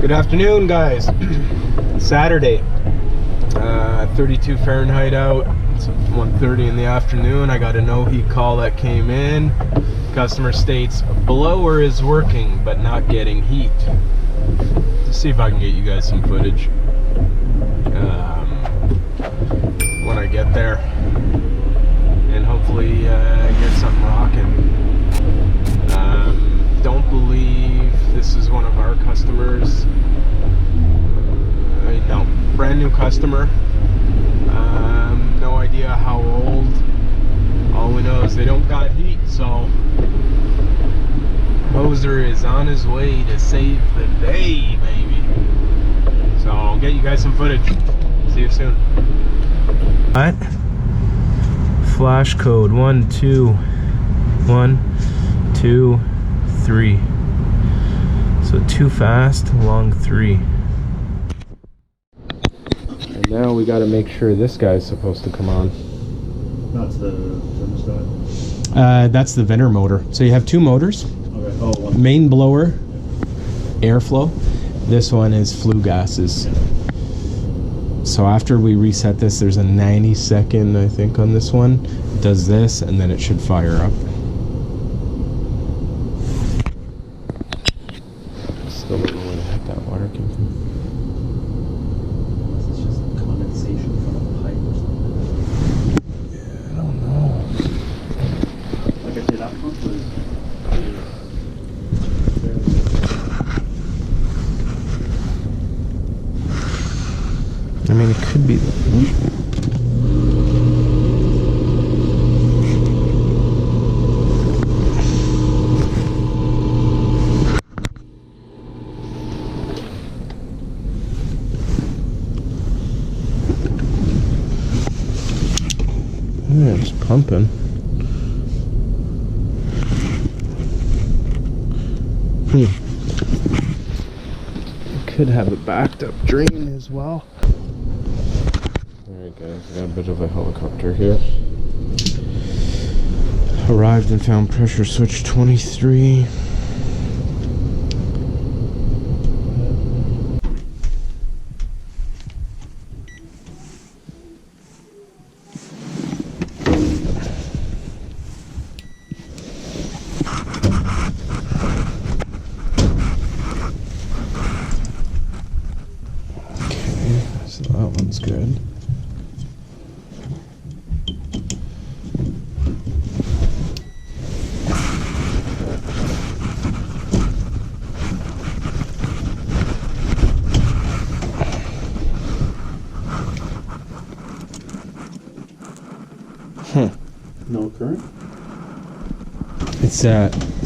Good afternoon, guys. Saturday, 32 Fahrenheit out. It's 1:30 in the afternoon. I got a no-heat call that came in. Customer states blower is working but not getting heat. Let's see if I can get you guys some footage when I get there, and hopefully get something rocking. Don't believe this is one of our customers. No, brand new customer. No idea how old. All we know is they don't got heat, so Hoser is on his way to save the day, baby. So I'll get you guys some footage. See you soon. What? Flash code 1 2 1 2 3. So too fast, long 3. And now we got to make sure this guy's supposed to come on. That's the thermostat? That's the venter motor. So you have two motors. Okay. Oh, one. Main blower, airflow. This one is flue gases. Yeah. So after we reset this, there's a 90-second, I think, on this one. It does this, and then it should fire up. Still don't know where the heck that water came from. It's just condensation from a pipe or something. Yeah, I don't know. Like I said, that pump was I mean, it could be. Yeah, it's pumping. Could have a backed up drain as well. Alright guys, we got a bit of a helicopter here. Arrived and found pressure switch 23. So that one's good. no current? It's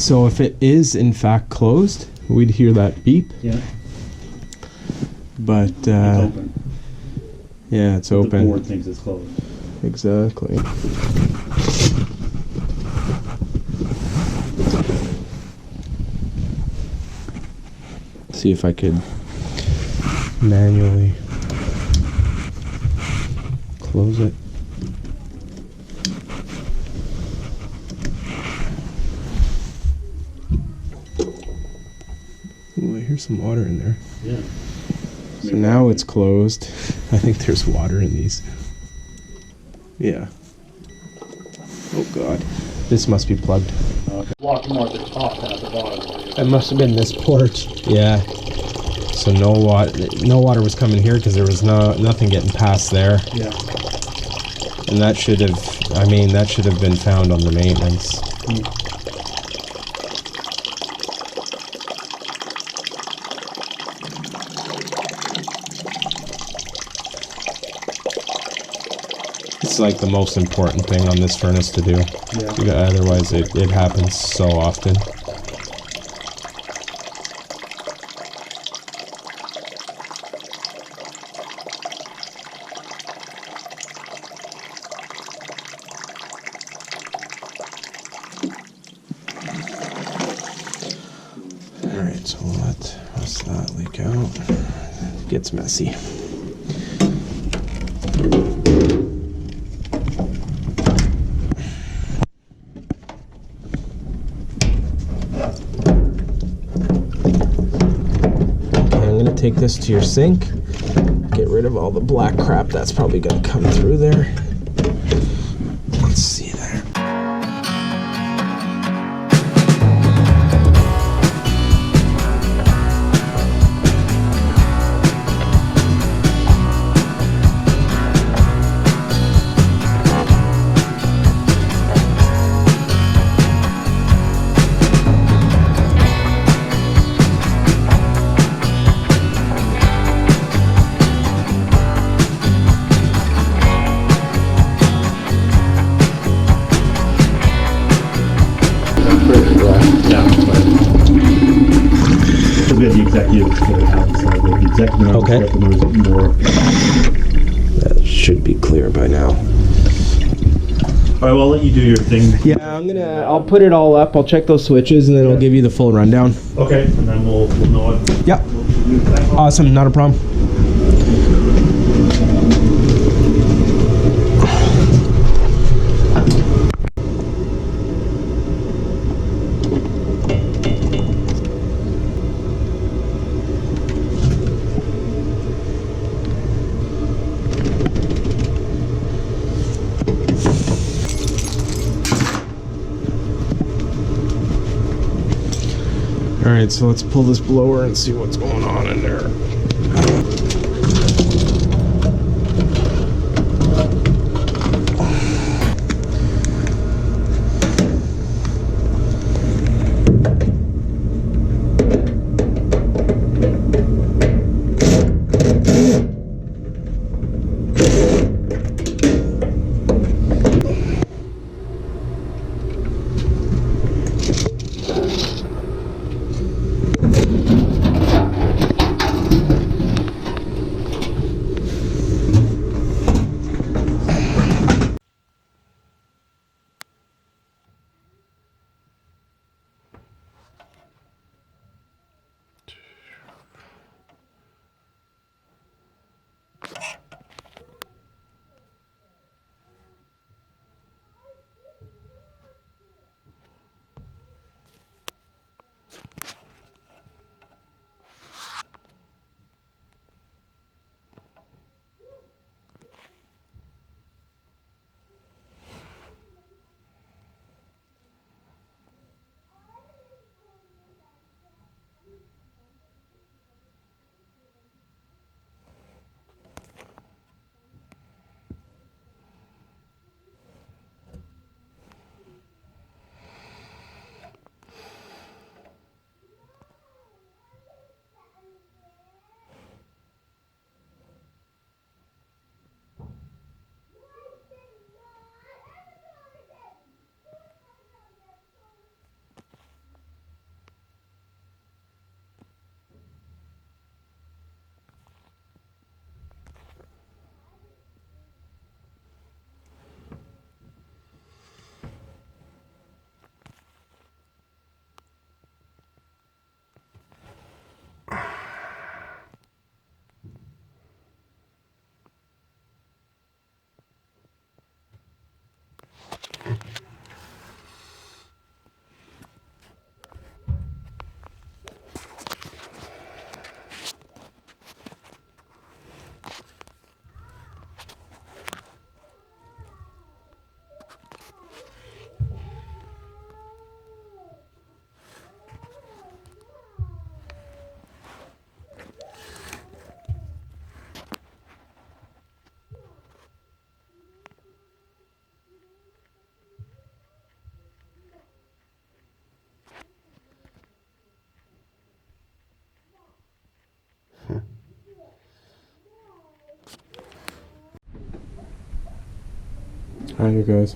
so if it is in fact closed, we'd hear that beep. Yeah. But It's open. yeah, it's The open. board thinks it's closed. Exactly. See if I could manually close it. Ooh, I hear some water in there. Yeah. So now it's closed. I think there's water in these. Yeah. Oh god. This must be plugged. Okay. Walk more at the top than at the bottom. It must have been this port. Yeah. So no water was coming here because there was nothing getting past there. Yeah. And that should have, I mean, that should have been found on the maintenance. It's like the most important thing on this furnace to do. Yeah. Otherwise it happens so often. Alright, so we'll let that leak out. It gets messy. take this to your sink, get rid of all the black crap that's probably gonna come through there. Let's see there. We have the executive outside, the executive Okay. knows more. That should be clear by now. All right, well, I'll let you do your thing. Yeah, I'll put it all up. I'll check those switches and then I'll give you the full rundown. Okay, and then we'll know it. Yeah. Awesome, not a problem. Alright, so let's pull this blower and see what's going on in there. Hi you guys.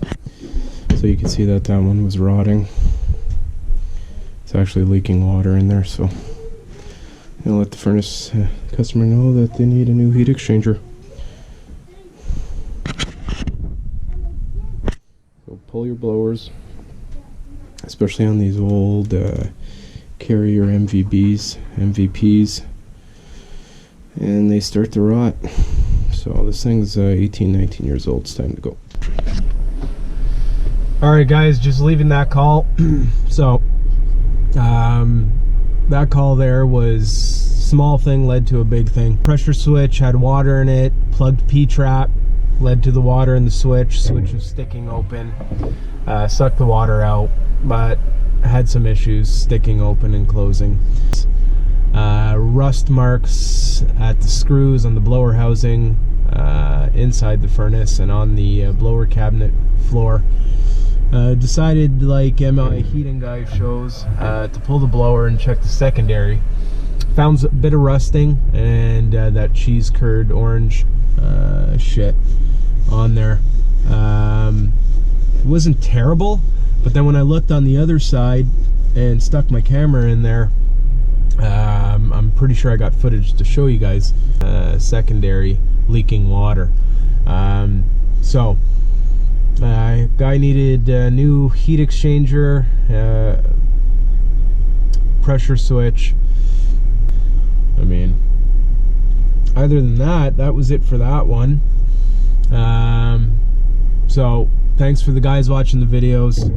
So you can see that one was rotting. It's actually leaking water in there, so I'll let the furnace customer know that they need a new heat exchanger. So pull your blowers, especially on these old Carrier MVPs, and they start to rot. So this thing's 18, 19 years old. It's time to go. Alright guys, just leaving that call. So that call there was small thing led to a big thing. Pressure switch had water in it, plugged P-trap, led to the water in the switch. Switch was sticking open, sucked the water out, but had some issues sticking open and closing. Rust marks at the screws on the blower housing, inside the furnace and on the blower cabinet floor. Decided, like MI heating guy shows, to pull the blower and check the secondary. Found a bit of rusting and that cheese curd orange shit on there. It wasn't terrible, but then when I looked on the other side and stuck my camera in there, I'm pretty sure I got footage to show you guys. Secondary leaking water. So guy needed a new heat exchanger, pressure switch. I mean, other than that, that was it for that one. So thanks for the guys watching the videos.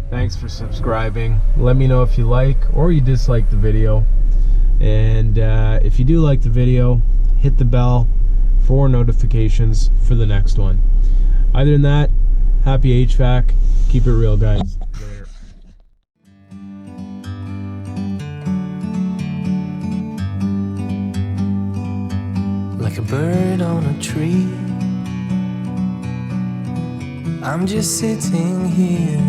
Thanks for subscribing. Let me know if you like or you dislike the video. And if you do like the video, hit the bell for notifications for the next one. Other than that, happy HVAC. Keep it real, guys. Later. Like a bird on a tree, I'm just sitting here